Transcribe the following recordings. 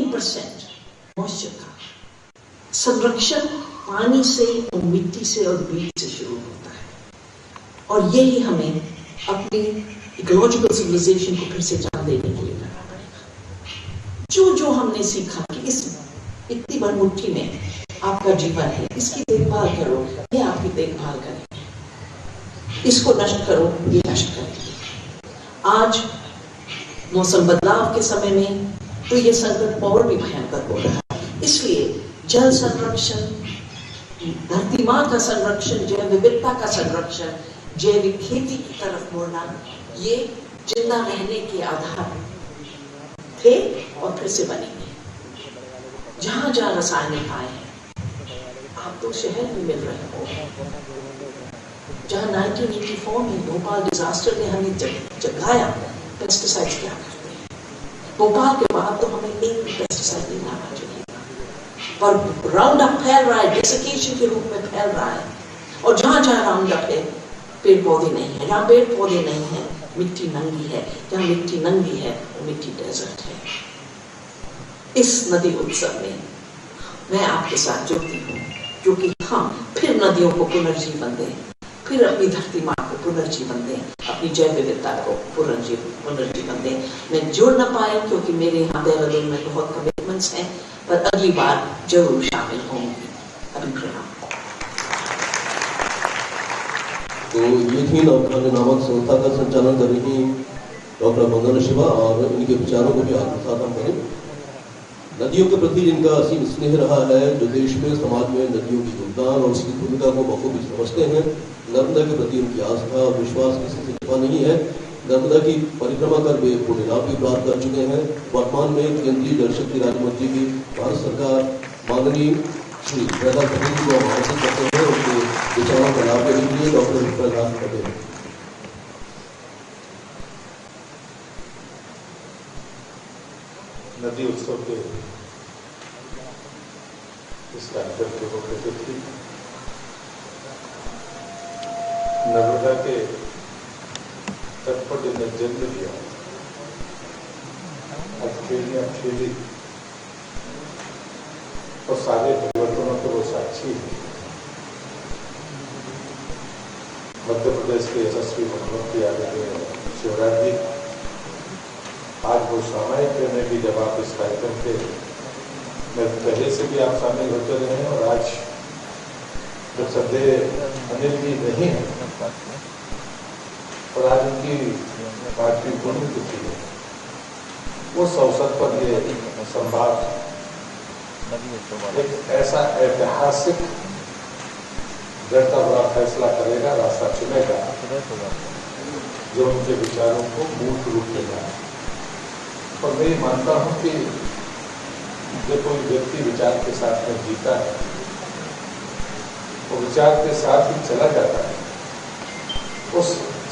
40% moisture का संरक्षण पानी से और मिट्टी से और बीज से शुरू होता है। और यही हमें अपनी इकोलॉजिकल सिविलाइजेशन को फिर से जान देने के लिए करना पड़ेगा। जो हमने सीखा कि इस इतनी बड़ी मुट्ठी में आपका जीवन है, इसकी देखभाल करो, ये आपकी देखभाल करे, इसको नष्ट करो, ये नष्ट करेगी। आज मौसम बदलाव के समय में तो ये संकट और भी भयंकर हो रहा है। इसलिए जल संरक्षण, धरती माँ का संरक्षण, जैव विविधता का संरक्षण, जैविक खेती की तरफ मुड़ना, ये जिंदा रहने के आधार थे और फिर से बनेंगे। जहां जहां रासायनिक आए हैं, आप तो शहर में मिल रहे हो, जहां 1984 में भोपाल डिजास्टर ने हमें जगाया पेस्टिसाइड्स क्या करते हैं। भोपाल के बाद तो हमें एक भी पेस्टिसाइड नहीं लाना चाहिए, पर राउंड अप फैल रहा है, डेसिकेशन के रूप में फैल रहा है। और जहां जहां राउंड अप है, पेड़ पौधे नहीं है। जहां पेड़ पौधे नहीं है, मिट्टी नंगी है। जहां मिट्टी नंगी है, वो मिट्टी डेजर्ट है। इस नदी उत्सव में मैं आपके साथ जुड़ती हूँ, क्योंकि हम फिर नदियों को पुनर्जीवन दें, फिर अपनी धरती माँ को पुनर्जीवन दें, अपनी जैव विविधता को पुनर्जीवन दें। मैं जुड़ न पाई क्योंकि मेरे यहाँ देहरादून में बहुत कमिटमेंट्स हैं, पर अगली बार जरूर शामिल होंगी। अभी प्रणाम। तो ये थी नवकार्य नामक संस्था का संचालन कर रही डॉक्टर वंदना शिवा, और इनके विचारों को भी आत्मसात हम करें। नदियों के प्रति जिनका असीम स्नेह रहा है, जो देश में समाज में नदियों की योगदान और उसकी भूमिका को बखूबी समझते हैं, नर्मदा के प्रति उनकी आस्था और विश्वास किसी से छिपा नहीं है। नर्मदा की परिक्रमा कर वे पुण्य लाभ भी प्राप्त कर चुके हैं। वर्तमान में केंद्रीय जल शक्ति राज्य मंत्री की भारत सरकार माननीय श्री प्रहलाद पटेल जी को आमंत्रित करते हैं, उनके विचारों का लाभ लेने के लिए डॉक्टर प्रहलाद पटेल। नदी उत्सव के इस कार्यक्रम के मुख्य अतिथि, नर्मदा के तट पर जिन्हें जन्म लिया, अकेली और सारे परिवर्तनों के वो साक्षी है। मध्य प्रदेश के यशस्वी मुख्यमंत्री आदरणीय शिवराज जी, आज वो सामयिक में भी जब आप इस कार्यक्रम के में पहले से भी आप शामिल होते रहे हैं, और आज जब सदैव अनिल जी नहीं है और आज उनकी 5वीं पुण्यतिथि है, उस अवसर पर ये संवाद एक ऐसा ऐतिहासिक बड़ा फैसला करेगा, रास्ता चुनेगा, जो उनके विचारों को मूर्त रूप देगा। और मैं ये मानता हूँ कि जब कोई व्यक्ति विचार के साथ में जीता है, वो विचार के साथ ही चला जाता है, उस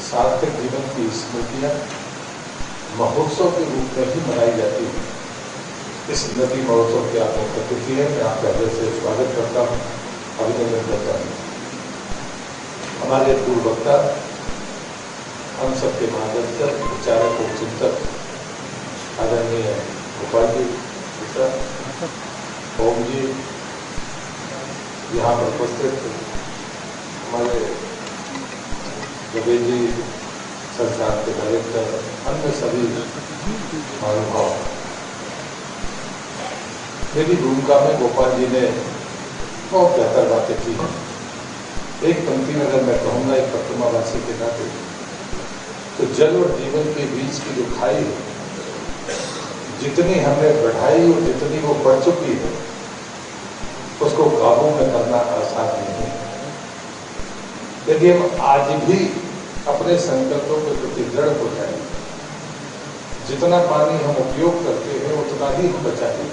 सार्थक जीवन की स्मृतियाँ महोत्सव के रूप में ही मनाई जाती है। इस नदी महोत्सव के आप मुख्य अतिथि हैं, मैं आपका हृदय से स्वागत करता हूँ, अभिनंदन करता हूँ। हमारे पूर्व वक्ता, हम सबके मार्गदर्शक, विचारक और चिंतक आदरणीय गोपाल जी मिश्रा, ओम जी, यहाँ पर उपस्थित हमारे दबे जी, संस्थान के डायरेक्टर, अन्य सभी महानुभाव। मेरी भूमिका में गोपाल जी ने बहुत बेहतर बातें की हैं। एक पंक्ति में अगर मैं कहूँगा एक पत्रमावासी के नाते, तो जल और जीवन के बीच की जो खाई है, जितनी हमने बढ़ाई और जितनी वो बढ़ चुकी है, उसको काबू में करना आसान नहीं है। यदि हम आज भी अपने संकल्पों के प्रति दृढ़ हो जाए, जितना पानी हम उपयोग करते हैं उतना ही हम बचाएंगे,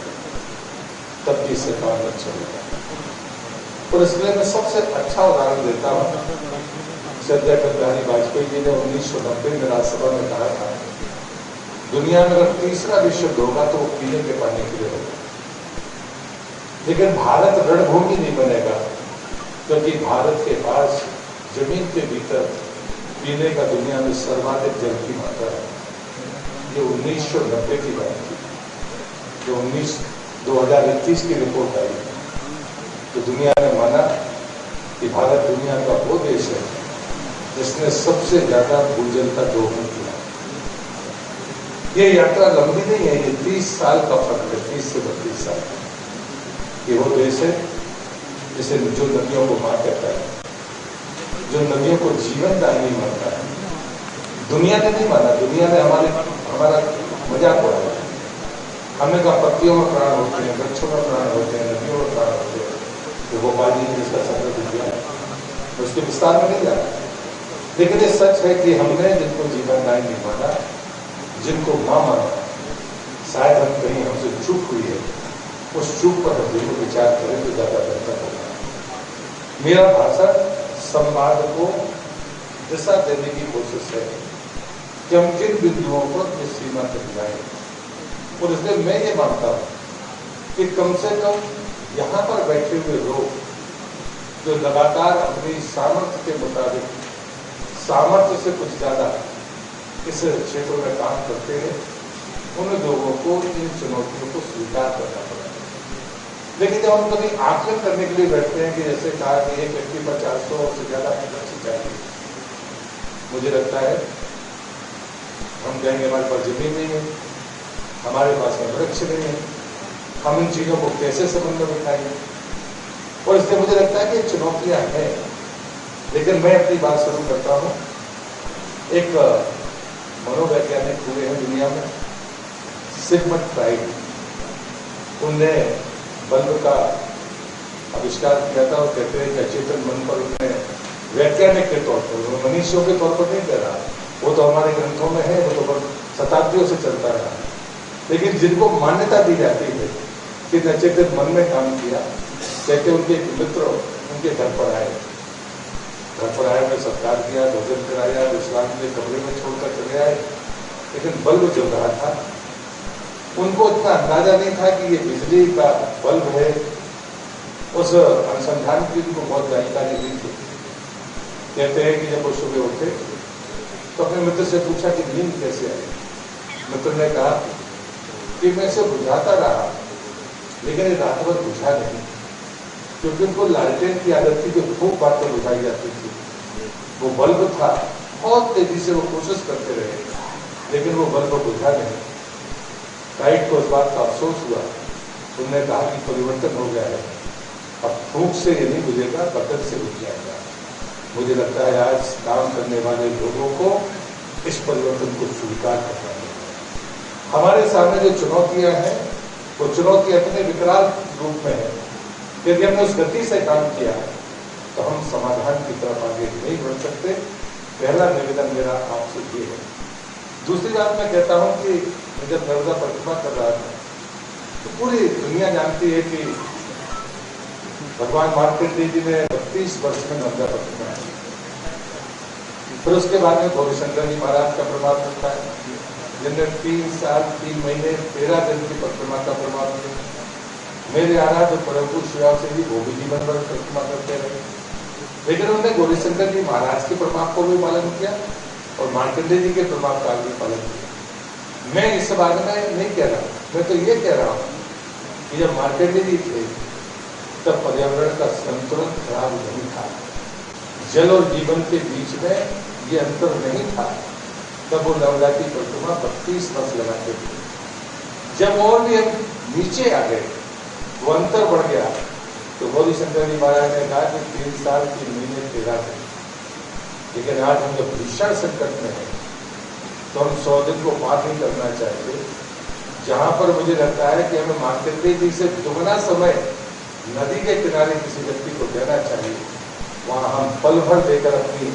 तब भी इससे काम नहीं चलेगा। और इसलिए मैं सबसे अच्छा उदाहरण देता हूँ, श्रद्धा बिहारी वाजपेयी जी ने 1990 में राज्यसभा में कहा था, दुनिया में अगर तीसरा विश्व युद्ध होगा तो वो पीने के पानी के लिए होगा, लेकिन भारत रणभूमि नहीं बनेगा, क्योंकि भारत के पास जमीन के भीतर पीने का दुनिया में सर्वाधिक जल की मात्रा है। ये 1990 की बात थी। जो 2021 की रिपोर्ट आई तो दुनिया ने माना कि भारत दुनिया का वो देश है जिसने सबसे ज्यादा भूजल का दोहन किया। ये यात्रा लंबी नहीं है, ये 30 साल का फर्क है, 30 से 32 साल। ये वो देश है जिसे जो नदियों को मां कहता है, जो नदियों को जीवन दायिनी मानता है। दुनिया ने नहीं माना, दुनिया ने हमारा मजाक उड़ाया। हमने कहा पत्तियों में प्राण होते हैं, वृक्षों में प्राण होते हैं, नदियों में प्राण होते हैं। तो गोपाल जी ने इसका संदर्भ दिया है, उसके विस्तार में नहीं जाना। लेकिन ये सच है कि हमने जिनको जीवन दायिनी माना, जिनको मां माना, शायद हम कहीं हमसे चूक हुई है, उस चूक पर हम जरूर विचार करें तो ज्यादा बेहतर होगा। मेरा भाषण संवाद को दिशा देने की कोशिश है कि हम किन बिंदुओं पर किस सीमा तक जाए। और इसलिए मैं ये मानता हूं कि कम से कम यहाँ पर बैठे हुए लोग जो लगातार अपनी सामर्थ्य के मुताबिक, सामर्थ्य से कुछ ज्यादा इस क्षेत्र में काम करते हैं, उन लोगों को इन चुनौतियों को स्वीकार करना पड़ता है। लेकिन जब हम कभी आकलन करने के लिए बैठते हैं कि जैसे कहा कि एक व्यक्ति पर 400 से ज्यादा लक्ष्य चाहिए, मुझे लगता है हम कहेंगे हमारे पास जमीन नहीं है, हमारे पास में वृक्ष नहीं है, हम इन चीजों को कैसे संबंध में बिठाएंगे। और इसलिए मुझे लगता है कि चुनौतियां हैं। लेकिन मैं अपनी बात शुरू करता हूं। एक मनोवैज्ञानिक हुए हैं दुनिया में, सिगमंड फ्राइड। उनने बल्ब का आविष्कार किया था और कहते हैं कि अचेतन मन पर उन्होंने वैज्ञानिक के तौर पर, मनुष्यों के तौर पर नहीं कह रहा, वो तो हमारे ग्रंथों में है, वो तो शताब्दियों से चलता रहा। लेकिन जिनको मान्यता दी जाती है कि अचेतन मन में काम किया, कहते उनके एक मित्र उनके घर पर आए, उन्हें सत्कार किया, भोजन कराया, विश्राम के कमरे में छोड़कर चले आए। लेकिन बल्ब जल रहा था, उनको इतना अंदाजा नहीं था कि ये बिजली का बल्ब है। उस अनुसंधान की उनको बहुत जानकारी नहीं थी। कहते हैं कि जब वो सुबह उठे तो अपने मित्र से पूछा कि नींद कैसे आई। मित्र ने कहा कि मैं इसे बुझाता रहा, लेकिन ये रात भर बुझा नहीं, क्योंकि उनको लालटेन की आदत थी जो खूब बातें बुझाई जाती थी। वो बल्ब था, बहुत तेजी से वो कोशिश करते रहे, लेकिन वो बल्ब बुझा नहीं। फ्राइड को इस बात का अफसोस हुआ। उन्होंने कहा कि परिवर्तन हो गया है, अब फूंक से ये नहीं बुझेगा, बटन से बुझ जाएगा। मुझे लगता है आज काम करने वाले लोगों को इस परिवर्तन को स्वीकार करना है। हमारे सामने जो चुनौतियां हैं, वो चुनौती अपने विकराल रूप में है। यदि हमने उस गति से काम किया तो हम समाधान की तरफ आगे नहीं बढ़ सकते। पहला निवेदन मेरा आपसे ये है। दूसरी बात मैं कहता हूं कि जब नर्मदा परिक्रमा कर रहा था तो पूरी दुनिया जानती है कि भगवान मार्कंडेय जी ने 32 वर्ष में नर्मदा परिक्रमा की। फिर उसके बाद में गौरीशंकर जी महाराज का प्रभाव रखा है, जिनने 3 साल 3 महीने 13 दिन की परिक्रमा का प्रभाव किया। मेरे आराध्य प्रभु शिवा से भी वो भी जीवन भर परिक्रमा करते रहे, लेकिन उन्होंने गौरीशंकर जी महाराज के प्रभाव को भी पालन किया और मार्कंडेय जी के प्रभाव का भी पालन किया। मैं इस बारे में नहीं कह रहा, मैं तो ये कह रहा हूं कि जब मार्कंडेय जी थे तब पर्यावरण का संतुलन खराब नहीं था, जल और जीवन के बीच में ये अंतर नहीं था। तब वो नर्मदा की परिक्रमा 32 वर्ष लगाते थे। जब और भी हम नीचे आ गए, वो अंतर बढ़ गया, तो गौरीशंकर जी महाराज ने कहा कि 3 साल 3 महीने 13 दिन। लेकिन आज हम जब भीषण संकट में हैं तो हम 100 दिन को पार नहीं करना चाहिए। जहां पर मुझे लगता है कि हमें मार्कंडेय जी से दुगना समय नदी के किनारे किसी व्यक्ति को देना चाहिए, वहां हम पल भर देकर अपनी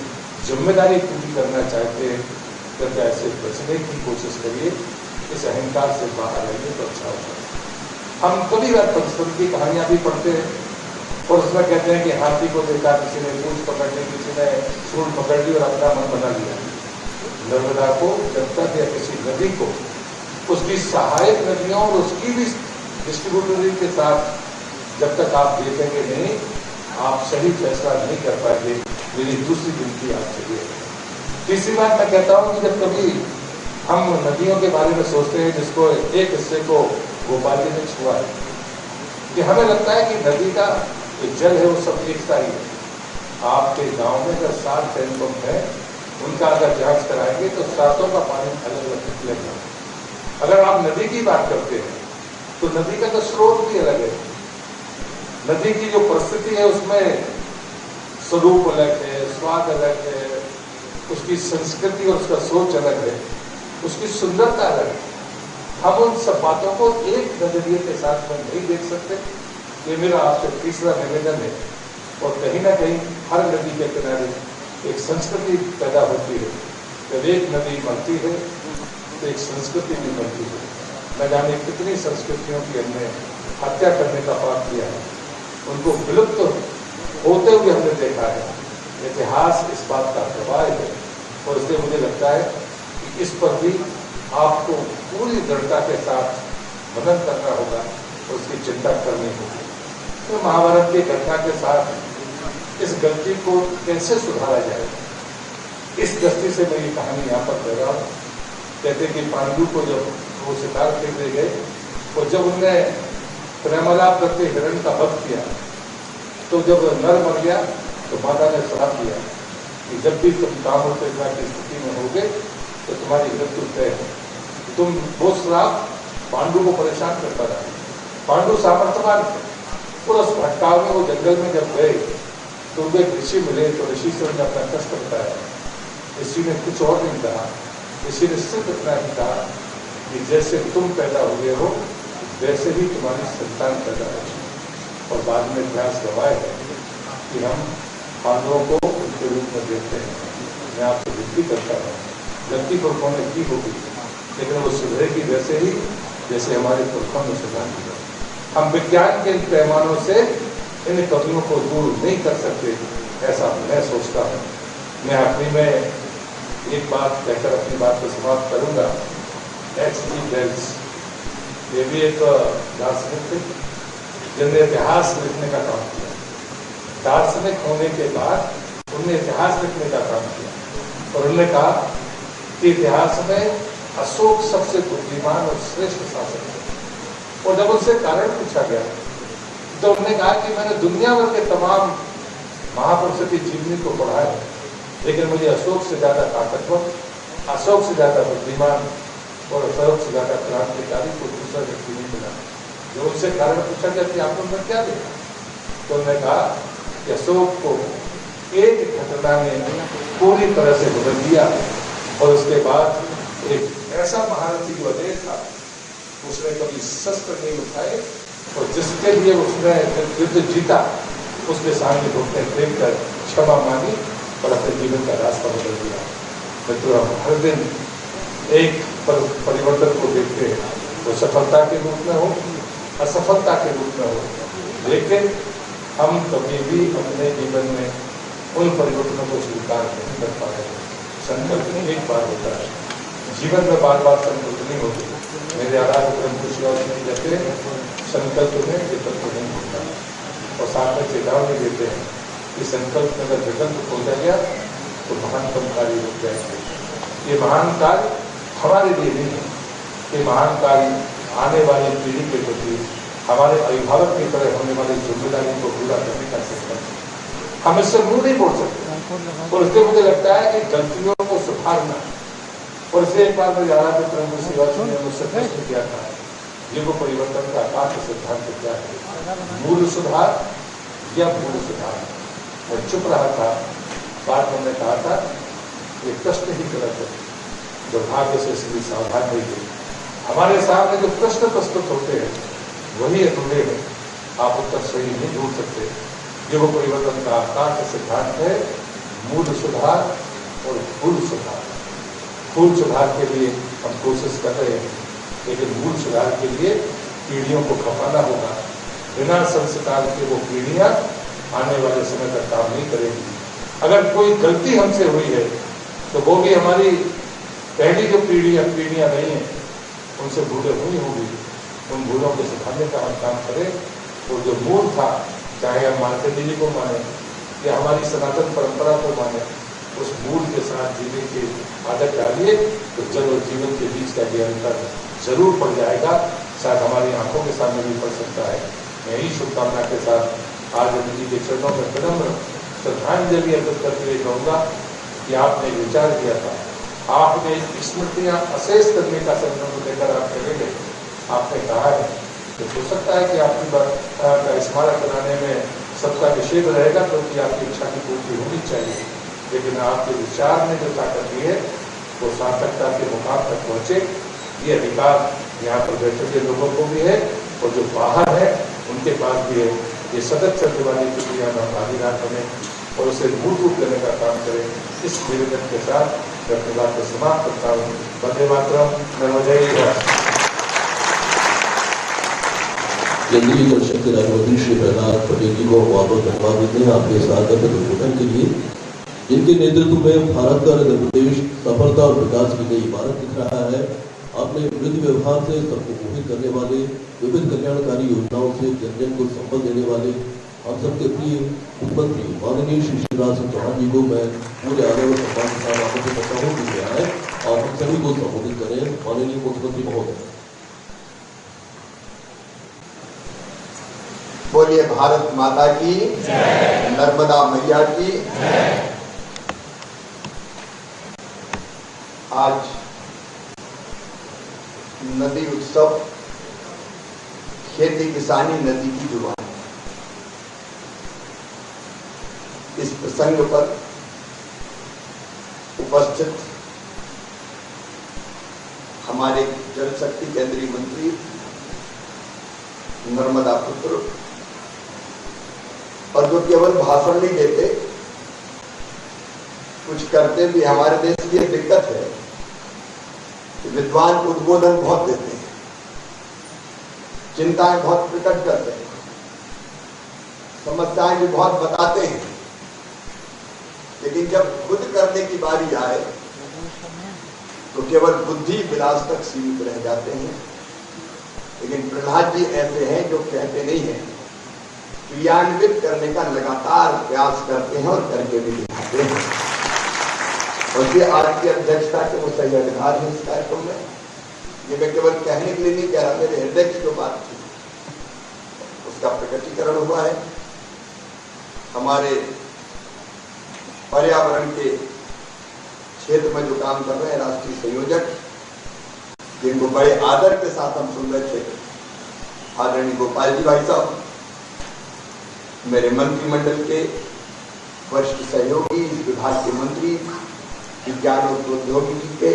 जिम्मेदारी पूरी करना चाहते हैं। कृपया ऐसे बचने की कोशिश करिए, इस अहंकार से बाहर आइए तो अच्छा होगा। हम कभी बार बचपन की कहानियां भी पढ़ते हैं और उसमें कहते हैं कि हाथी को देखा किसी ने, पूंछ पकड़ ली किसी ने, सूंड पकड़ ली और अपना मन बना लिया। नर्मदा को जब तक या किसी नदी को उसकी सहायक नदियों और उसकी भी डिस्ट्रीब्यूटरी के साथ जब तक आप देखेंगे नहीं, आप सही फैसला नहीं कर पाएंगे। मेरी दूसरी विनती आपसे ये है। तीसरी बात मैं कहता हूं कि जब कभी हम नदियों के बारे में सोचते हैं जिसको एक हिस्से को गोपाल जी ने छुआ है कि हमें लगता है कि नदी का जो जल है वो सब एक सा ही है। आपके गांव में अगर 7 हैंडपंप है, उनका अगर जांच कराएंगे तो 7 का पानी अलग अलग निकलेगा। अगर आप नदी की बात करते हैं तो नदी का तो स्रोत भी अलग है। नदी की जो परिस्थिति है उसमें स्वरूप अलग है, स्वाद अलग है, उसकी संस्कृति और उसका सोच अलग है, उसकी सुंदरता अलग है। हम उन सब बातों को एक नजरिए के साथ में नहीं देख सकते। ये मेरा आपसे तीसरा निवेदन है। और कहीं ना कहीं हर नदी के किनारे एक संस्कृति पैदा होती है। जब एक नदी बनती है तो एक संस्कृति भी बनती है। न जाने कितनी संस्कृतियों की हमने हत्या करने का पाप किया है, उनको विलुप्त होते हुए हमने देखा है। इतिहास इस बात का गवाह है और इसलिए मुझे लगता है कि इस पर भी आपको पूरी दृढ़ता के साथ मनन करना होगा और उसकी चिंता करनी होगी। तो महाभारत की घटना के साथ इस गलती को कैसे सुधारा जाए, इस दृष्टि से मैं ये कहानी यहाँ पर कह रहा हूँ। कहते कि पांडु को जब वो शिकार खेलने गए और जब उनने प्रेमालाप करके हिरण का वध किया तो जब नर मर गया तो माता ने श्राप दिया कि जब भी तुम काम की स्थिति में होगे तो तुम्हारी मृत्यु तय है। तुम वो श्राप पांडु को परेशान करता रहा। पांडु सामर्थ्यवान थे और उस भटकाव में वो जंगल में जब गए तो उनको एक ऋषि मिले तो ऋषि से उन्हें अपना कष्ट बताया। ऋषि ने कुछ और नहीं कहा, ऋषि ने सिर्फ इतना ही कहा कि जैसे तुम पैदा हुए हो वैसे ही तुम्हारी संतान पैदा है। और बाद में इतिहास गवाह है कि हम पांडवों को उनके रूप में देखते हैं। मैं आपसे विनती करता हूँ, गलती पुरखों ने की होगी लेकिन वो सुधरेगी वैसे ही जैसे हमारे पुरखों ने सुधार किया। हम विज्ञान के पैमानों से इन कमियों को दूर नहीं कर सकते, ऐसा मैं सोचता हूँ। मैं आखिरी में एक बात कहकर अपनी बात को समाप्त करूंगा। H.G. वेल्स ये भी एक दार्शनिक थे जिन्होंने इतिहास लिखने का काम किया। दार्शनिक होने के बाद उन्होंने इतिहास लिखने का काम किया और उन्होंने कहा कि इतिहास में अशोक सबसे बुद्धिमान और श्रेष्ठ शासक है। और जब उनसे कारण पूछा गया तो उन्होंने कहा कि मैंने दुनिया भर के तमाम महापुरुषों की जीवनी को पढ़ा है लेकिन मुझे अशोक से ज्यादा ताकतवर, अशोक से ज्यादा बुद्धिमान और अशोक से ज्यादा क्रांतिकारी को दूसरा व्यक्ति नहीं मिला। जब उनसे कारण पूछा गया कि आपने उनमें क्या देखा तो उन्होंने कहा कि अशोक को एक घटना ने पूरी तरह से बदल दिया और उसके बाद एक ऐसा महारथी जो अजय था, उसने कभी शस्त्र नहीं उठाए और जिसके लिए उसने युद्ध जीता उसके सामने घुटने फेंक कर क्षमा मांगी और अपने जीवन का रास्ता बदल दिया। मित्रों, हम हर दिन एक परिवर्तन को देखते हैं, वो सफलता के रूप में हो, असफलता के रूप में हो, लेकिन हम कभी भी अपने जीवन में उन परिवर्तनों को स्वीकार नहीं कर पा रहे। संकल्प एक बार होता है, जीवन में बार बार संकल्प नहीं होते। मेरे आराध्य ब्रह्म कुशवाहा जी कहते हैं संकल्प में विकल्प नहीं होता और साथ में चेतावनी देते हैं कि संकल्प में अगर विकल्प हो जाएगा तो महानतम कार्य रुक जाएंगे। ये महान कार्य हमारे लिए नहीं है, ये महान कार्य आने वाली पीढ़ी के प्रति हमारे अभिभावक की तरह होने वाली जिम्मेदारी को पूरा करने का सिस्टम है। हम इससे मुंह नहीं बोल सकते और इसलिए मुझे लगता है कि गलतियों को सुधारना। और इसलिए एक बार मुझे आराध्य ब्रह्म कुशवाहा जी ने मुझसे प्रश्न किया था, युग परिवर्तन का आकाश सिद्धांत क्या है, मूल सुधार या मूल सुधार। मैं चुप रहा था, बाद में कहा था ये प्रश्न ही गलत है, दुर्भाग्य से इसलिए सावधान रहिए। हमारे सामने जो प्रश्न प्रस्तुत होते हैं वही अधूरे हैं, आप उत्तर सही नहीं ढूंढ सकते। युग परिवर्तन का आकाश सिद्धांत है मूल सुधार और भूल सुधार। भूल सुधार के लिए हम कोशिश कर रहे हैं लेकिन मूल सुधार के लिए पीढ़ियों को खपाना होगा। बिना संस्कार के वो पीढ़ियां आने वाले समय तक काम नहीं करेगी। अगर कोई गलती हमसे हुई है तो वो भी हमारी पहली जो पीढ़ियां नहीं है उनसे भूलें हुई होगी। उन भूलों को सुधारने का हम काम करें और जो मूल था, चाहे हम मार्केट जी को माने या हमारी सनातन परंपरा को माने, उस मूल के साथ जीने की आदत डालिए तो जल और जीवन के बीच का ये अंतर जरूर पड़ जाएगा। शायद हमारी आंखों के सामने भी पड़ सकता है। मैं यही शुभकामना के साथ आज अमित जी के चरणों में विनम्र श्रद्धांजलि अर्पित करते हुए कहूँगा कि आपने विचार किया था, आपने स्मृतियाँ अशेष करने का संकल्प लेकर आप चले गए। आपने कहा है तो हो सकता है कि आपकी बात का स्मारक बनाने में सबका निषेध रहेगा, क्योंकि आपकी इच्छा की पूर्ति होनी चाहिए, लेकिन आपके विचार में जो ताकत दी है वो सार्थकता के मुकाम तक पहुँचे। ये अधिकार यहाँ पर बैठे हुए लोगों को भी है और जो बाहर है उनके पास भी है। ये सतत चलने वाली प्रक्रिया में भागीदार बने और उसे मूल रूप देने का काम करें। इस निवेदन के साथ मैं अपनी बात को समाप्त करता हूँ। वंदे मातरम। नमो केंद्रीय जल शक्ति राज्य मंत्री श्री प्रहलाद पटेल जी को बहुत बहुत धन्यवाद देते हैं आपके सार्थक उद्घाटन के लिए। जिनके नेतृत्व में भारत का आंध्र प्रदेश सफलता और विकास की नई इमारत दिख रहा है। आपने वृद्धि व्यवहार से सबको मोहित करने वाले, विभिन्न कल्याणकारी योजनाओं से जन जन को संबल देने वाले हम सबके प्रिय मुख्यमंत्री माननीय श्री शिवराज सिंह चौहान जी को मैं पूरे आदर और सम्मान के साथ आपसे कहता हूँ कि आए और हम सभी को संबोधित करें। माननीय मुख्यमंत्री महोदय। बोलिए भारत माता की, नर्मदा मैया की। आज नदी उत्सव खेती किसानी नदी की जुबान। इस प्रसंग पर उपस्थित हमारे जल शक्ति केंद्रीय मंत्री नर्मदा पुत्र, और जो केवल भाषण नहीं देते, कुछ करते भी। हमारे देश की एक दिक्कत है कि विद्वान उद्बोधन बहुत देते हैं, चिंताएं बहुत प्रकट करते हैं, समस्याएं भी बहुत बताते हैं, लेकिन जब खुद करने की बारी आए तो केवल बुद्धि विलास तक सीमित रह जाते हैं। लेकिन प्रहलाद जी ऐसे हैं जो कहते नहीं हैं, क्रियान्वित करने का लगातार प्रयास करते हैं और करके भी दिखाते हैं। और ये आज की अध्यक्षता के वो सही अधिकार है इस कार्यक्रम में। ये मैं केवल कहने के लिए नहीं कह रहा, मेरे हृदय की जो बात थी उसका प्रकटीकरण हुआ है। हमारे पर्यावरण के क्षेत्र में जो काम कर रहे हैं राष्ट्रीय संयोजक, जिनको बड़े आदर के साथ हम सुन रहे थे, आदरणीय गोपाल जी भाई साहब, मेरे मंत्रिमंडल के वरिष्ठ सहयोगी, इस विभाग के मंत्री, विज्ञान और प्रौद्योगिकी के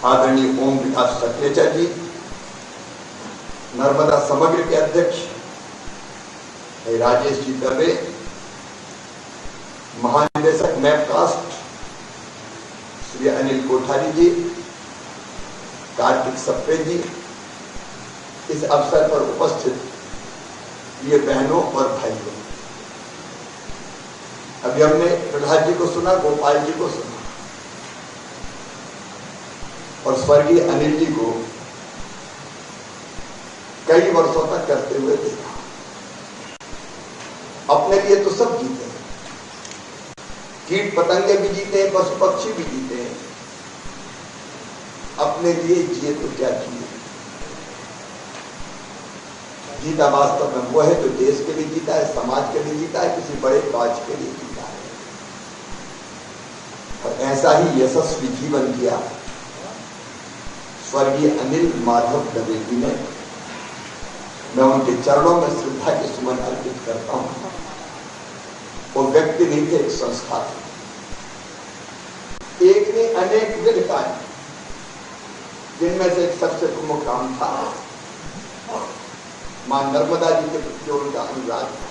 आदरणीय ओम विकास सक्लेचा जी, नर्मदा समग्र के अध्यक्ष राजेश जी दबे, महानिदेशक मैपकास्ट श्री अनिल कोठारी जी, कार्तिक सप्रे जी, इस अवसर पर उपस्थित ये बहनों और भाइयों। अभी हमने प्रहलाद जी को सुना, गोपाल जी को सुना और स्वर्गीय अनिल जी को कई वर्षों तक करते हुए देखा। अपने लिए तो सब जीते हैं, कीट पतंगे भी जीते हैं, पशु पक्षी भी जीते हैं। अपने लिए जिए तो क्या जिए। जीता वास्तव में वो है जो देश के लिए जीता है, समाज के लिए जीता है, किसी बड़े काज के लिए जीता है। और ऐसा ही यशस्वी जीवन किया स्वर्गीय अनिल माधव दवे जी ने। मैं उनके चरणों में श्रद्धा के सुमन अर्पित करता हूं। वो व्यक्ति नहीं थे, एक संस्था थी। एक ने अनेक विध कार्य, जिनमें से एक सबसे प्रमुख काम था मां नर्मदा जी के प्रति जो उनका अनुराग था।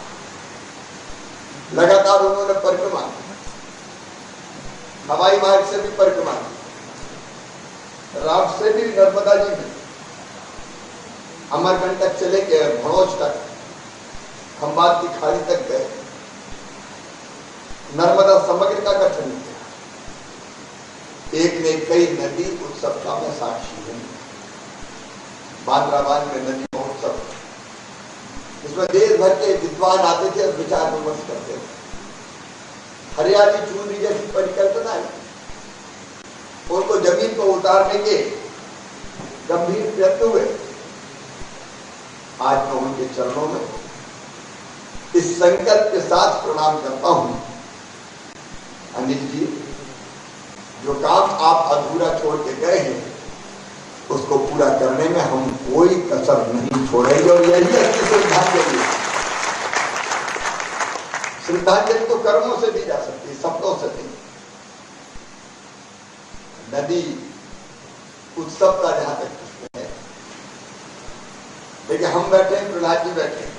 लगातार उन्होंने परिक्रमा की, हवाई मार्ग से भी परिक्रमा की, राफ्ट से भी नर्मदा जी में अमरकंटक चले गए, भड़ोच तक, खंबात की खाड़ी तक गए, नर्मदा समग्र का गठन किया। एक ने कई नदी उत्सव का मैं साक्षी हूं। बांद्राबाद में नदी महोत्सव, इसमें देश भर के विद्वान आते थे और विचार विमर्श करते थे। हरियाली चूनरी जैसी परिकल्पना है, उनको जमीन को उतारने के गंभीर प्रयत्न हुए। आज मैं उनके चरणों में इस संकल्प के साथ प्रणाम करता हूं, अनिल जी, जो काम आप अधूरा छोड़ के गए हैं उसको पूरा करने में हम कोई कसर नहीं छोड़ेंगे। और यही अच्छी श्रद्धांजलि है। श्रद्धांजलि तो कर्मों से दी जा सकती है, शब्दों से नहीं। नदी उत्सव का जहां तक प्रश्न है, लेकिन हम बैठे हैं, प्रहलाद जी बैठे हैं।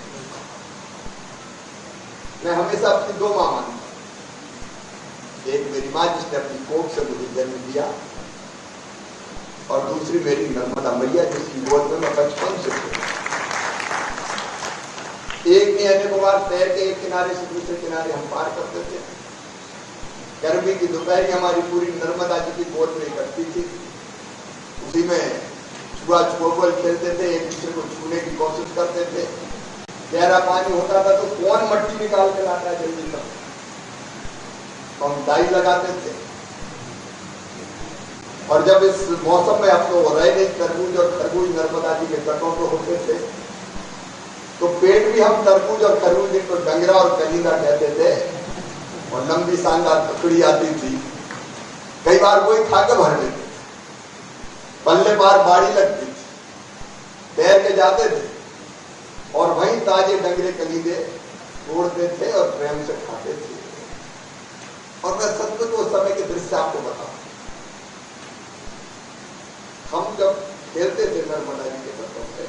मैं हमेशा अपनी दो मां मानता हूं। एक मेरी मां जिसने अपनी कोख से मुझे जन्म दिया, और दूसरी मेरी नर्मदा मैया जिसकी गोद में मैं बचपन से हूं। एक ने अनेकों बार तैर के एक किनारे से दूसरे किनारे हम पार करते थे। गर्मी की दोपहर हमारी पूरी नर्मदा जी की गोद में इकट्ठी थी। उसी में छुआ छुआबल खेलते थे, एक दूसरे को छूने की कोशिश करते थे। गहरा पानी होता था तो कौन मट्टी निकाल के लाता है जल्दी तक, तो हम डाई लगाते थे। और जब इस मौसम में अब तो रहे नहीं, तरबूज और खरबूज नर्मदा जी के तटों पर होते थे, तो पेट भी हम तरबूज और खरबूज जिनको डंगरा और कलींदा कहते थे, और लंबी शानदार टुकड़ी आती थी, कई बार वही खा के भर लेते। पल्ले पार बाड़ी लगती थी, तैर के जाते थे और वहीं ताजे डंगरे कलींदे तोड़ते थे और प्रेम से खाते थे। और मैं सचमुच उस समय के दृश्य आपको बताऊं। हम जब खेलते थे नर्मदा जी के तटों पे,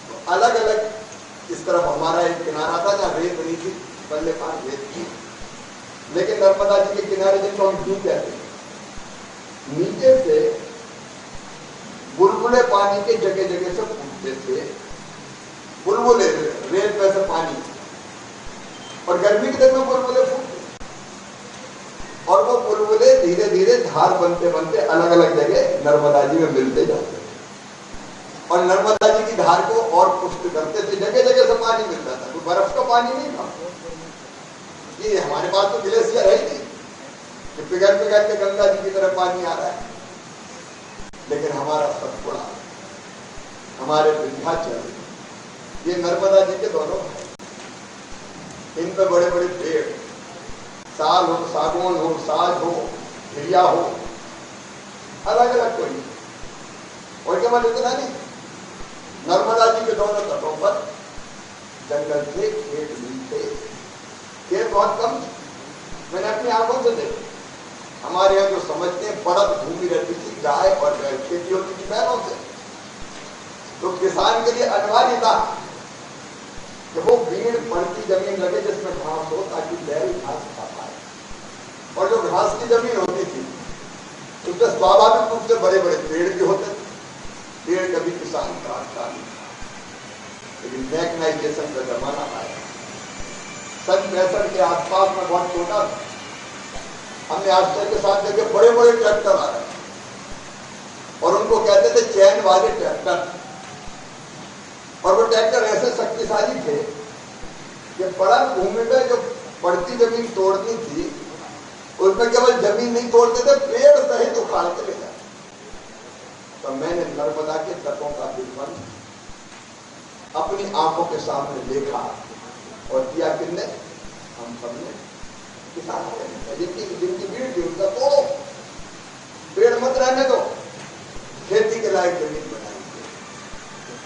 तो अलग अलग इस तरफ हमारा एक किनारा था जहां रेत नहीं थी, पल्ले पार रेत थी, लेकिन नर्मदा जी के किनारे जिनको हम नीचे कहते हैं, नीचे से बुलबुले पानी के जगह जगह से फूटते थे। बुलबुले रेत में से पानी, और गर्मी के दिन में बुलबुले फूटते, और वो बुलबुले धीरे धीरे धार बनते बनते अलग अलग जगह नर्मदा जी में मिलते जाते थे, और नर्मदा जी की धार को और पुष्ट करते थे। जगह जगह से पानी मिलता था, कोई बर्फ का पानी नहीं था। ये हमारे पास तो ग्लेशियर है ही नहीं कि पिघल पिघल के गंगा जी की तरफ पानी आ रहा है, लेकिन हमारा सतपुड़ा, हमारे विंध्याचल, ये नर्मदा जी के दोनों है। इन पे बड़े बड़े पेड़, साल हो, सागौन हो, साज हो, हिरिया हो, अलग अलग कोई। और केवल इतना नहीं, नर्मदा जी के दोनों तटों पर जंगल थे, खेत नहीं थे। खेत बहुत कम थे, मैंने अपनी आंखों से देखा। हमारे यहाँ जो समझते हैं पड़त भूमि रहती थी, गाय और बैल, खेती होती थी बैलों से, तो किसान के लिए अनिवार्य था कि वो भीड़ पड़ती जमीन लगे जिसमें घास हो, ताकि बैल घास खा पाए। और जो घास की जमीन होती थी उसमें स्वाभाविक रूप से बड़े बड़े पेड़ भी होते थे। पेड़ कभी किसान काटता नहीं, लेकिन मैकेनाइजेशन का जमाना आया। 65 के आसपास में बहुत छोटा था, हमने आश्चर्य के साथ देखे बड़े बड़े ट्रैक्टर आ रहे, और उनको कहते थे चैन वाले ट्रैक्टर। और वो ट्रैक्टर ऐसे शक्तिशाली थे कि बड़ा भूमि में जो पड़ती जमीन तोड़नी थी, उसमें केवल जमीन नहीं तोड़ते थे, पेड़ सहित उखाड़ के ले जाते। तो मैंने नर्मदा के तटों का विध्वंस अपनी आंखों के सामने देखा, और किया किसने? हम सबने, किसान जिनकी भीड़ थी उनका तोड़ो, पेड़ मत रहने दो, खेती के लायक जमीन बनाई।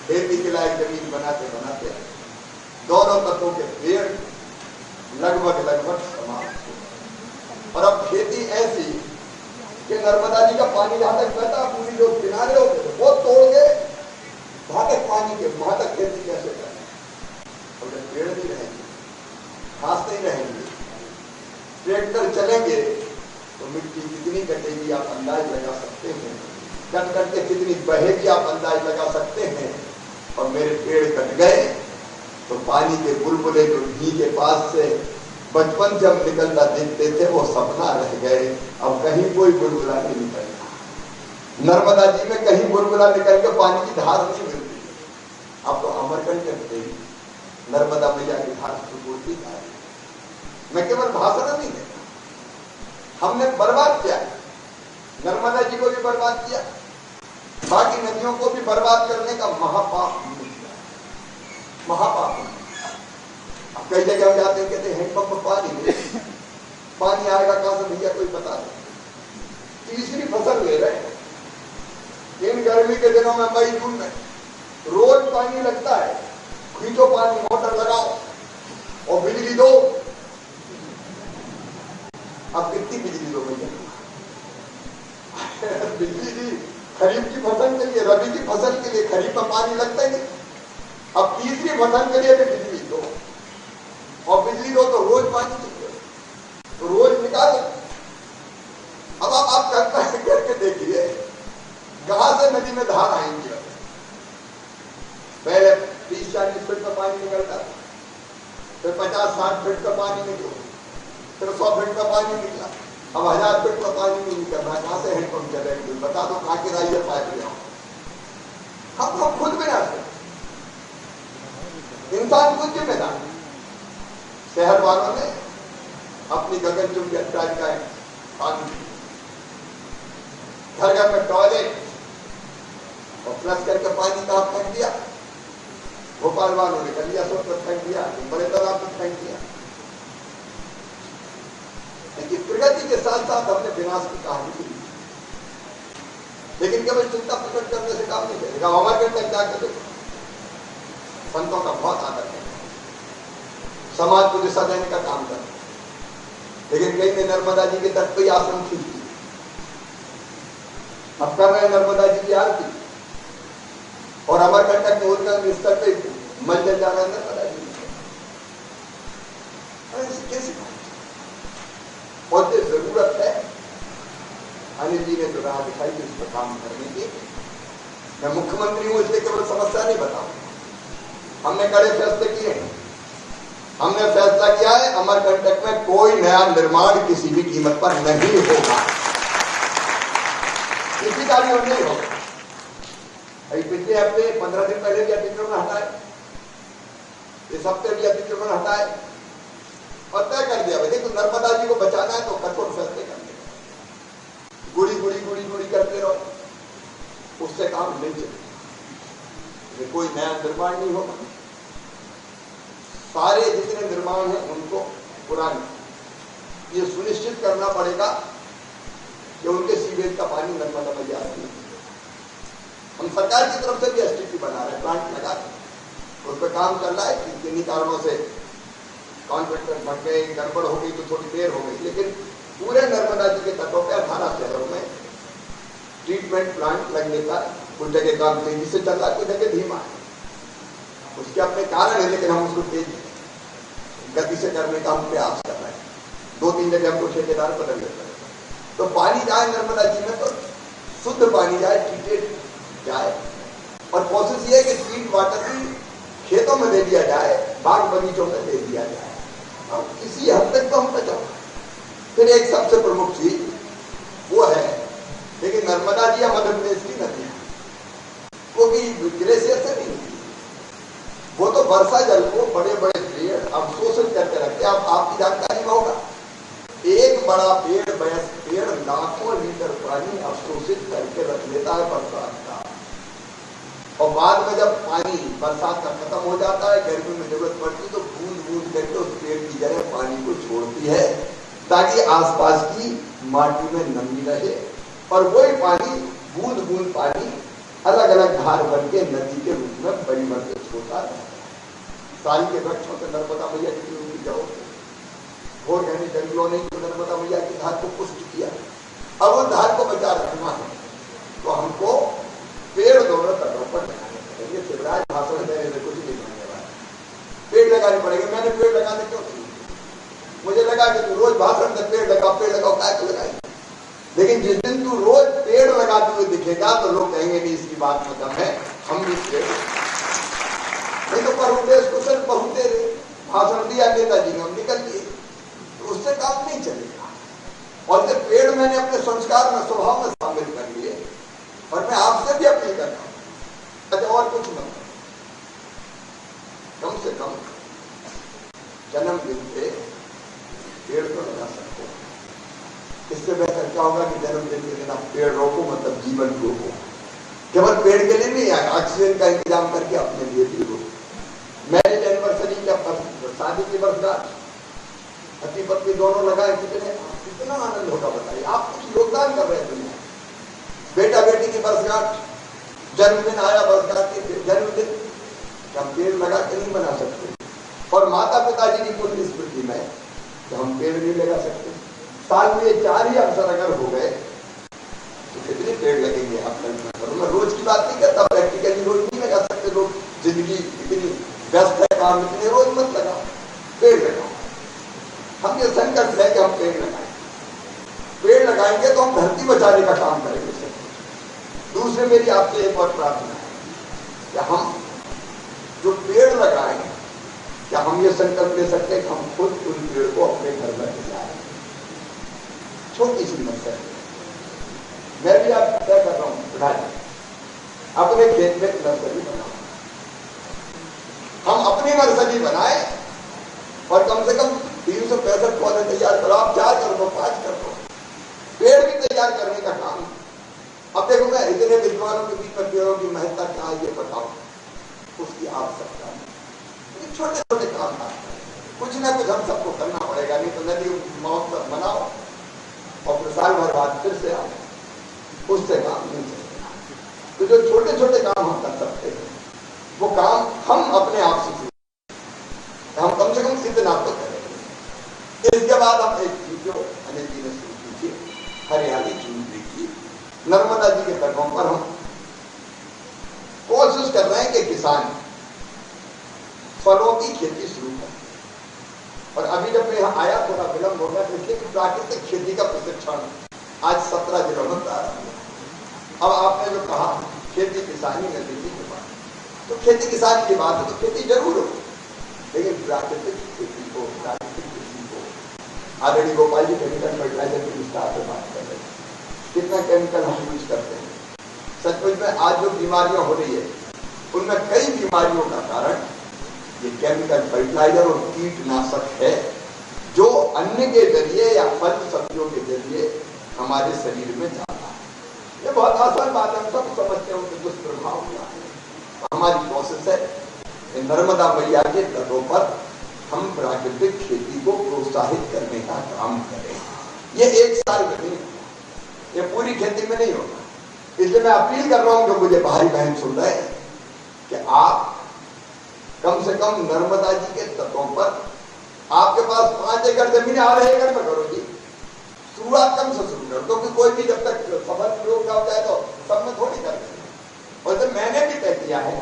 खेती के लायक जमीन बनाते बनाते दोनों तत्वों के पेड़ लगभग समाप्त हो। और अब खेती ऐसी कि नर्मदा जी का पानी जहां तक बहता, पूरी जो किनारे होते थे वो तोड़ गए, वहां तक पानी के, वहां तक खेती कैसे करें? और जब पेड़ नहीं रहेंगे, घास नहीं रहेंगे, ट्रैक्टर चलेंगे, तो मिट्टी कितनी कटेगी आप अंदाज लगा सकते हैं। कट कट के कितनी बहेगी आप अंदाज लगा सकते हैं। और मेरे पेड़ कट गए तो पानी के बुलबुले जो नी के पास से बचपन से हम निकलता देखते थे, वो सपना रह गए। अब कहीं कोई बुलबुला नहीं निकलता, नर्मदा जी में कहीं बुलबुला निकल के पानी की धार नहीं मिलती। अब तो अमरकंटक से नर्मदा मैया की धार सुपूर्ति है। मैं केवल भाषण नहीं देता, हमने बर्बाद किया, नर्मदा जी को भी बर्बाद किया, बाकी नदियों को भी बर्बाद करने का महापाप महापाप। अब कई जगह हम जाते हैं, कहते हैं हैंडपंप में पानी आएगा कहां से भैया, कोई बता दे। तीसरी फसल ले रहे हैं इन गर्मी के दिनों में, मई जून में रोज पानी लगता है, खींचो पानी, मोटर लगाओ और बिजली दो। अब कितनी बिजली दो भैया? बिजली दी खरीफ की फसल के लिए, रबी की फसल के लिए, खरीफ में पानी लगता ही नहीं। अब तीसरी फसल के लिए भी बिजली दो, और बिजली दो तो रोज पानी चाहिए, तो रोज निकालो। अब आप करके देखिए कहां से नदी में धार आएंगे। पहले 30-40 फीट का पानी निकलता, फिर 50-60 फीट का पानी निकला, फिर 100 फीट का पानी निकला, अब 1000 फीट का पानी नहीं निकल रहा। कहां से हैंडपंप चलेंगे? बता दो कहां की राइए पाइप ले आओ। हम खुद भी ना सकते, इंसान खुद जिम्मेदार। शहर वालों ने अपनी गगनचुंबी अट्टालिकाएं पानी, घर घर में टॉयलेट और फ्लश करके पानी का फेंक दिया। भोपाल वालों ने कर लिया, सब पर फेंक दिया, बड़े तालाब में फेंक दिया। लेकिन प्रगति के साथ साथ हमने विनाश की कहानी की, लेकिन केवल चिंता प्रकट करने से काम नहीं चलेगा। हमारे तक जाकर देखो, संतों का बहुत आदर है, समाज को दिशा देने का काम कर, लेकिन कई ने नर्मदा जी के तट पर आश्रम खींच दी। अब कर रहे हैं नर्मदा जी की आरती, और अमरकंटक में उनका स्तर पे मल जल जा रहा है नर्मदा जी। कैसे? और जो जरूरत है, अनिल जी ने जो राह दिखाई इस पर काम करने की। मैं मुख्यमंत्री हूं इसलिए केवल समस्या नहीं बताऊं, हमने कड़े फैसले किए हैं। हमने फैसला किया है अमरकंटक में कोई नया निर्माण किसी भी कीमत पर नहीं होगा, किसी का भी नहीं होगा। अभी पिछले हफ्ते 15 दिन पहले भी अतिक्रमण हटाए, इस हफ्ते भी अतिक्रमण हटाए और तय कर दिया भाई देखो नर्मदा जी को बचाना है तो कठोर फैसले करने, गुड़ी गुड़ी गुड़ी गुड़ी करते रहो, उससे काम नहीं चलेगा। कोई नया निर्माण नहीं होगा, सारे जितने निर्माण हैं उनको पुराने ये सुनिश्चित करना पड़ेगा कि उनके सीवेज का पानी नर्मदा में जा रही है। हम सरकार की तरफ से भी एसटीपी बना रहे हैं, प्लांट लगा रहे, उस पर काम चल रहा है। किन्हीं कारणों से कॉन्ट्रैक्टर बढ़ गए, गड़बड़ हो गई तो थोड़ी देर हो गई, लेकिन पूरे नर्मदा जी के तटों पर 18 शहरों में ट्रीटमेंट प्लांट लगने का कुछ जगह काम तेजी से चल रहा है, कुछ जगह धीमा है। उसके अपने कारण है, लेकिन हम उसको तेज गति से करने का हम प्रयास कर रहे हैं। 2-3 जगह हमको ठेकेदार बदल देते हैं, तो पानी जाए नर्मदा जी में तो शुद्ध पानी जाए, ट्रीटेड जाए। और कोशिश ये है कि ट्रीट वाटर भी खेतों में दे दिया जाए, बाग बगीचों में दे दिया जाए, और किसी हद तक तो हम बचाओ। फिर एक सबसे प्रमुख चीज वो है, लेकिन नर्मदा जी या मध्य प्रदेश की नदी है, वो भी ग्लेशियर से नहीं, वो तो वर्षा जल को बड़े बड़े पेड़ अवशोषित करके रखते हैं। आपकी जानकारी में होगा, एक बड़ा पेड़ लाखों लीटर पानी अवशोषित करके रख लेता है बरसात का, और बाद में जब पानी बरसात का खत्म हो जाता है, गर्मी में जरूरत पड़ती तो बूंद बूंद करके उस पेड़ की जगह पानी को छोड़ती है, ताकि आसपास की माटी में नमी रहे, और वही पानी बूंद बूंद पानी अलग अलग धार बन के नदी के रूप में परिवर्तित होता है। साल के वृक्षों से नर्मदा मैया की उनकी जाओ, घोर घने जंगलों ने तो नर्मदा मैया की धार को पुष्ट किया। अब उस धार को बचा रखना है तो हमको पेड़ दोनों तटों पर लगाने पड़ेंगे। शिवराज भाषण देने से कुछ नहीं होने वाला, पेड़ लगाने पड़ेंगे। मैंने पेड़ लगाने क्यों नहीं, मुझे लगा कि तू रोज भाषण दे पेड़ लगाओ क्या लगाएंगे, लेकिन जिस दिन तू रोज पेड़ लगाते हुए दिखेगा तो लोग कहेंगे नहीं इसकी बात में दम है, हम भी पेड़ नहीं तो परहुदेश कुशल बहुते रे, भाषण दिया नेताजी ने, हम निकल लिए, तो उससे काम नहीं चलेगा। और जब पेड़ मैंने अपने संस्कार में स्वभाव में शामिल कर लिए, और मैं आपसे भी अपील करता हूं और कुछ मत, कम से कम जन्मदिन पे पेड़ तो लगा सकते हो। इससे बेहतर क्या होगा कि जन्मदिन के दिन आप पेड़ रोको, मतलब जीवन रोको। केवल पेड़ के लिए नहीं आए, ऑक्सीजन का इंतजाम करके अपने लिए भी हो। मैरिज एनिवर्सरी या शादी की वर्षगांठ पति पत्नी दोनों लगाए, कितना आनंद होगा बताइए। आप कुछ योगदान कर रहे हैं दुनिया। बेटा बेटी की वर्षगांठ, जन्मदिन आया, वर्षगांठ के जन्मदिन हम पेड़ लगा के नहीं बना सकते। और माता पिताजी की पुण्य स्मृति में तो हम पेड़ नहीं लगा सकते। साल में 4 ही अवसर अगर हो गए तो कितने पेड़ लगेंगे आप कल्पना करो। मैं रोज की बात नहीं करता, प्रैक्टिकली रोज नहीं लगा सकते लोग, जिंदगी इतनी व्यस्त है, काम इतने, रोज मत लगाओ, पेड़ लगाओ। हम ये संकल्प है कि हम पेड़ लगाएं। पेड़ लगाएंगे तो हम धरती बचाने का काम करेंगे। दूसरे मेरी आपसे एक और प्रार्थना है कि हम जो पेड़ लगाएं, क्या हम ये संकल्प ले सकते हैं कि हम खुद उन पेड़ को अपने घर में लगाएं। छोटी सी मसला मैं भी आप तय कर रहा हूं, बढ़ाए अपने खेत में नर्सरी बनाओ। हम अपनी नर्सरी बनाए और कम से कम 365 पौधे तैयार करो। आप 4 कर दो, 5 कर दो, पेड़ भी तैयार करने का काम। अब देखो, मैं इतने विद्वानों के बीच में पेड़ों की महत्ता क्या है ये बताओ, उसकी आवश्यकता नहीं। छोटे छोटे काम था, कुछ ना कुछ हम सबको करना पड़ेगा, नहीं तो नदी महोत्सव मनाओ और फिर साल भर बाद फिर से आओ, उससे काम नहीं चलेगा। तो जो छोटे छोटे काम हम कर सकते हैं वो काम हम अपने आप से सीखें। हम कम से कम सीधना तो करेंगे। इसके बाद हम एक चीज जो अनिल जी ने शुरू की थी, हरियाली चुनरी की, नर्मदा जी के तटों पर हम कोशिश कर रहे हैं कि किसान फलों की खेती शुरू करें। और अभी जब मैं यहाँ आया थोड़ा विलंब हो गया, इसलिए प्राकृतिक खेती का प्रशिक्षण आज 17 जिलों में प्रारंभ हुआ। अब आपने जो कहा खेती किसानी में खेती की बात, तो खेती किसानी की बात है तो खेती जरूर हो, लेकिन प्राकृतिक खेती को, प्राकृतिक कृषि को, आदरणीय गोपाल जी केमिकल फर्टिलाइजर की विस्तार से बात कर रहे हैं, कितना केमिकल हम यूज करते हैं। सचमुच में आज जो बीमारियां हो रही है उनमें कई बीमारियों का कारण ये केमिकल फर्टिलाइजर और कीटनाशक है, जो अन्न के जरिए या फल सब्जियों के जरिए हमारे शरीर में जाता है। ये बहुत आसान बात है, हम सब समझते हैं उनके दुष्प्रभाव क्या है। हमारी कोशिश है कि नर्मदा मैया के तटों पर हम प्राकृतिक खेती को प्रोत्साहित करने का काम करें। ये 1 साल में नहीं, ये पूरी खेती में नहीं होगा। इसलिए मैं अपील कर रहा हूं कि मुझे भाई बहन सुन रहे हैं कि आप कम से कम नर्मदा जी के तटों पर, आपके पास 5 एकड़ जमीन है, 8 एकड़ में करो जी, शुरुआत कम से शुरू करो, क्योंकि कोई भी जब तक सफल प्रयोग हो जाए तो सब में थोड़ी कर देंगे। और तो मैंने भी तय किया है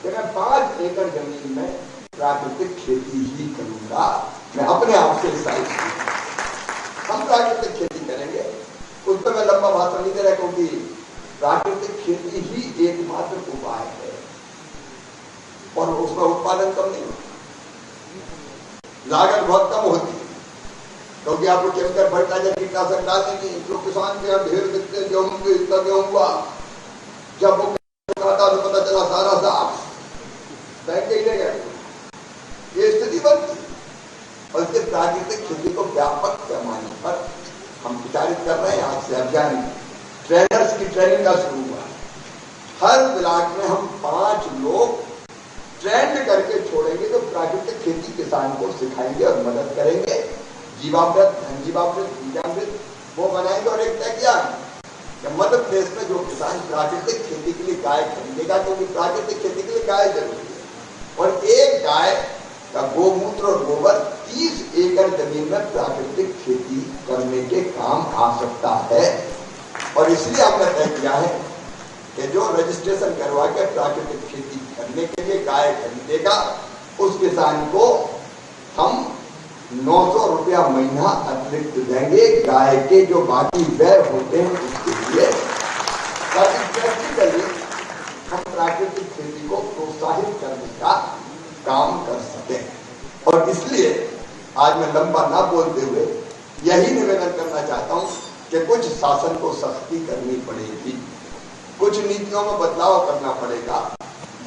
कि मैं 5 एकड़ जमीन में प्राकृतिक खेती ही करूंगा। मैं अपने आप से हम प्राकृतिक खेती करेंगे, उस पर मैं लंबा भाषण नहीं दे रहा, क्योंकि प्राकृतिक खेती ही एकमात्र उपाय है और उसमें उत्पादन कम नहीं होता, लागत बहुत कम होती है, क्योंकि आप लोग केमिकल फर्टिलाइजर कीटनाशक डाल देंगे। जो किसान के यहाँ ढेर दिखते हैं, गेहूं के इतना गेहूं हुआ, जब वो आता तो पता चला सारा साफ बैंक के ले गए, ये स्थिति बनती। और इसके प्राकृतिक खेती को व्यापक पैमाने पर हम विचारित कर रहे हैं। आज से अभियान ट्रेनर्स की ट्रेनिंग का शुरू हुआ। हर ब्लॉक में हम 5 लोग ट्रेंड करके छोड़ेंगे जो प्राकृतिक खेती किसान को सिखाएंगे और मदद करेंगे। जीवामृत, धन जीवामृत, बीजामृत वो बनाएंगे। और एक तय किया कि मध्य प्रदेश में जो किसान प्राकृतिक खेती के लिए गाय खरीदेगा, क्योंकि प्राकृतिक खेती के लिए गाय जरूरी है, और एक गाय का गोमूत्र और गोबर 30 एकड़ जमीन में प्राकृतिक खेती करने के काम आ सकता है। और इसलिए हमने तय किया है कि जो रजिस्ट्रेशन करवा के प्राकृतिक खेती करने के लिए गाय खरीदेगा, उस किसान को हम 900 रुपया महीना अतिरिक्त देंगे गाय के जो बाकी व्यय होते हैं उसके लिए, ताकि प्रैक्टिकली हम प्राकृतिक खेती को प्रोत्साहित करने का काम कर सकें। और इसलिए आज मैं लंबा ना बोलते हुए यही निवेदन करना चाहता हूं कि कुछ शासन को सख्ती करनी पड़ेगी, कुछ नीतियों में बदलाव करना पड़ेगा,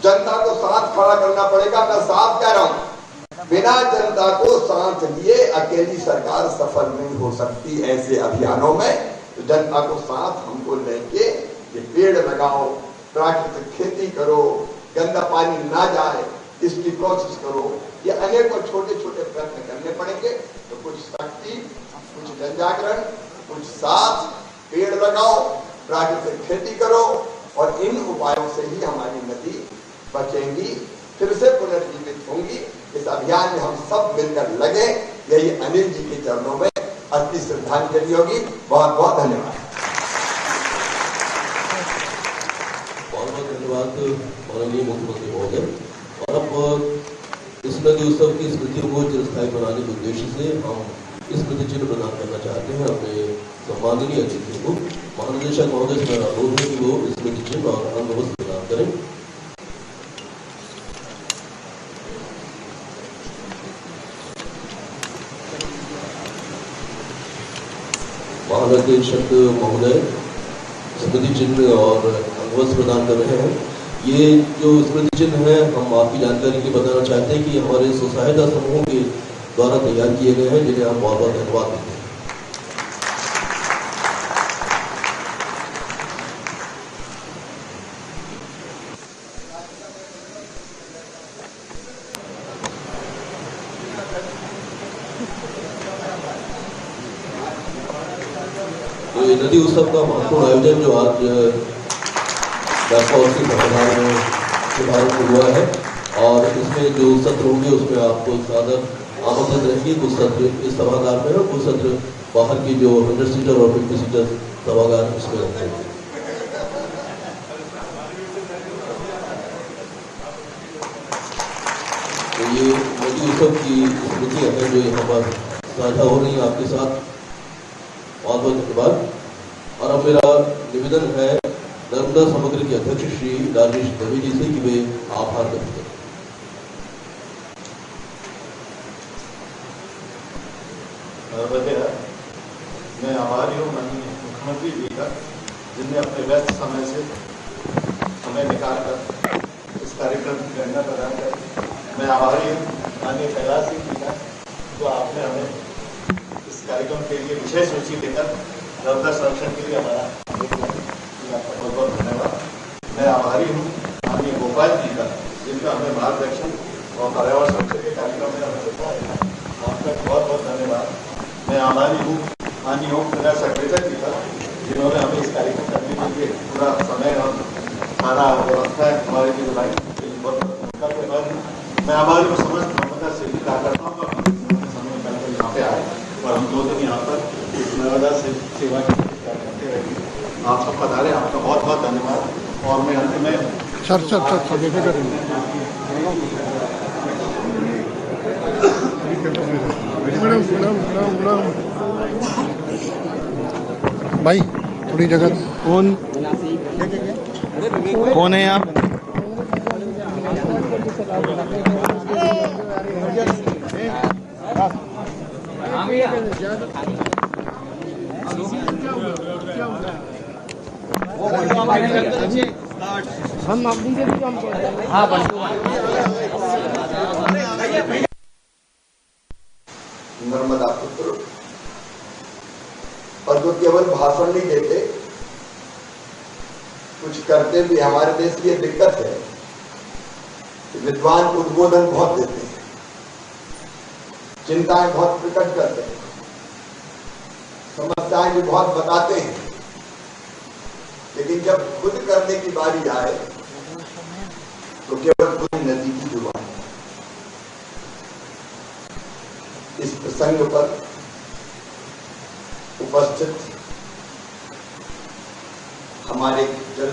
जनता को साथ खड़ा करना पड़ेगा। मैं साफ कह रहा हूं, बिना जनता को साथ लिए अकेली सरकार सफल नहीं हो सकती। ऐसे अभियानों में तो जनता को साथ हमको लेके ये पेड़ लगाओ, प्राकृतिक खेती करो, गंदा पानी ना जाए इसकी कोशिश करो। ये अनेकों छोटे छोटे प्रयत्न करने पड़ेंगे। तो कुछ शक्ति, कुछ जनजागरण, कुछ साथ, पेड़ लगाओ, प्राकृतिक खेती करो और इन उपायों से ही हमारी नदी बचेंगी, फिर से पुनर्जीवित होंगी। इस अभियान में हम सब मिलकर लगे, यही अनिल जी के चरणों में अति श्रद्धांजलि होगी। बहुत बहुत धन्यवाद। बहुत बहुत धन्यवाद माननीय मुख्यमंत्री महोदय। और अब इस नदी उत्सव की स्मृतियों को चिरस्थायी बनाने के उद्देश्य से हम स्मृति चिन्ह प्रदान करना चाहते हैं अपने सम्माननीय अतिथियों को। महानिदेशक महोदय से मेरा अनुरोध है कि वो स्मृति चिन्ह और अंगवस्त्र प्रदान करें। महानिदेशक महोदय स्मृति चिन्ह और अंगवस्त्र प्रदान कर रहे हैं। ये जो स्मृति चिन्ह है हम आपकी जानकारी के लिए बताना चाहते हैं कि हमारे स्वसहायता समूहों के द्वारा तैयार किए गए हैं, जिन्हें हम बहुत बहुत धन्यवाद देते हैं। तो ये नदी उत्सव का महत्वपूर्ण आयोजन जो आज के सभागार में शुभारंभ हुआ है और इसमें जो सत्र होंगे उसमें आपको सादर आमंत्रित रहेंगे। कुछ सत्र इस सभागार में और कुछ सत्र बाहर की जो 100 सीटर और 50 सीटर सभागार इसमें रहेंगे। तो ये नदी उत्सव की स्मृतियाँ हैं जो यहाँ पर साझा हो रही हैं आपके साथ। बहुत बहुत धन्यवाद। और अब मेरा निवेदन है नर्मदा समग्र के अध्यक्ष श्री राजेश दवे जी से कि वे आभार व्यक्त करें। मैं आभारी हूँ माननीय मुख्यमंत्री जी का, जिनने अपने व्यस्त समय से समय निकाल कर इस कार्यक्रम की प्रेरणा प्रदान कर। मैं आभारी हूँ माननीय कैलाश सिंह जी का, जो आपने हमें इस कार्यक्रम के लिए विशेष रुचि देकर नर्मदा संरक्षण के लिए हमारा आपका बहुत बहुत धन्यवाद। मैं आभारी हूँ माननीय गोपाल जी का, जिनका हमें मार्गदर्शन और पर्यावरण संरक्षण के कार्यक्रम में हमें देखा है। आपका बहुत बहुत धन्यवाद। मैं आभारी हूँ माननीय ओम प्रकाश अग्रेसर जी का, जिन्होंने हमें इस कार्यक्रम करने के लिए पूरा समय और सारा व्यवस्था है हमारे लिए बनाई। मैं आभारी हूँ समस्त नर्मदा से कार्यकर्ताओं का समय निकालकर यहाँ पे आए और हम 2 दिन यहाँ पर इस नर्मदा से सेवा करते रहेंगे। आप सब पधारे, आपका बहुत बहुत धन्यवाद। और मैं अंत में भाई थोड़ी जगह कौन है आप? हम अपनी से भी काम करते हैं। हाँ नर्मदा पुत्र और जो केवल भाषण नहीं देते, कुछ करते भी। हमारे देश की ये दिक्कत है कि विद्वान उद्बोधन बहुत देते हैं, चिंताएं बहुत प्रकट करते हैं, समस्याएं भी बहुत बताते हैं, लेकिन जब खुद करने की बारी आए तो केवल खुद नदी की जुबान। इस प्रसंग पर उपस्थित हमारे जल